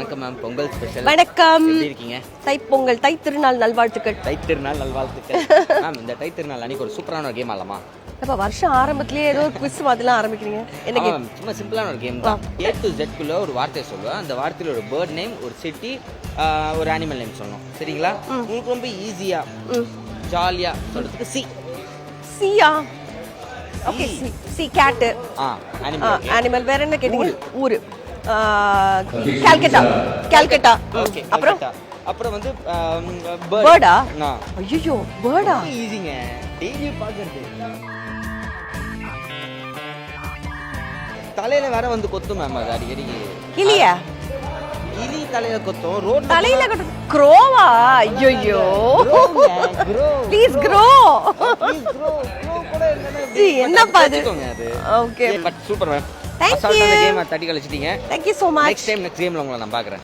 வணக்கம் ma'am. Pongal special. வணக்கம். எப்படி இருக்கீங்க? தைப்பொங்கல், தைத்திருநாள் நல்வாழ்த்துக்கள். தைத்திருநாள் நல்வாழ்த்துக்கள். மேம், இந்த தைத்திருநாள் அன்னைக்கு ஒரு சூப்பரான ஒரு கேம் ஆடலாமா? அப்ப வருஷம் ஆரம்பத்திலேயே ஏதோ ஒரு குவிஸ் மாதிரிலாம் ஆரம்பிக்கிறீங்க. என்ன கேம்? சும்மா சிம்பிளான ஒரு கேம் தான். A to Z குள்ள ஒரு வார்த்தை சொல்லுவேன். அந்த வார்த்தையில ஒரு பேர்ட் நேம், ஒரு சிட்டி, ஒரு அனிமல் நேம் சொல்லணும். சரிங்களா? உங்களுக்கு ரொம்ப ஈஸியா ஜாலியா சொல்றதுக்கு சி. சியா? Okay, C. C cat. Animal. Animal. வேற என்ன கேட்டீங்க? ஊரு. கல்கத்தா. கல்கத்தா. ஓகே. அப்புறம் வந்து பேர்டா? ஐயோ, பேர்டா? ஈஸிங்க. டெய்லி பாக்குறது. தலையில வேற வந்து கொத்தும் மேம், அது அடிக்கடி. கிளியா? கிளி தலையில கொத்தும். ரோட் தலையில கொத்தும். க்ரோவா? ஐயோ, ப்ளீஸ் க்ரோ. ஜி, என்னப்பா இது? Okay, but super ma'am. Thank you. இந்த கேம் தட்டி கழிச்சிட்டீங்க. Thank you so much. Next கேம்ல உங்களை நான் பார்க்கறேன்.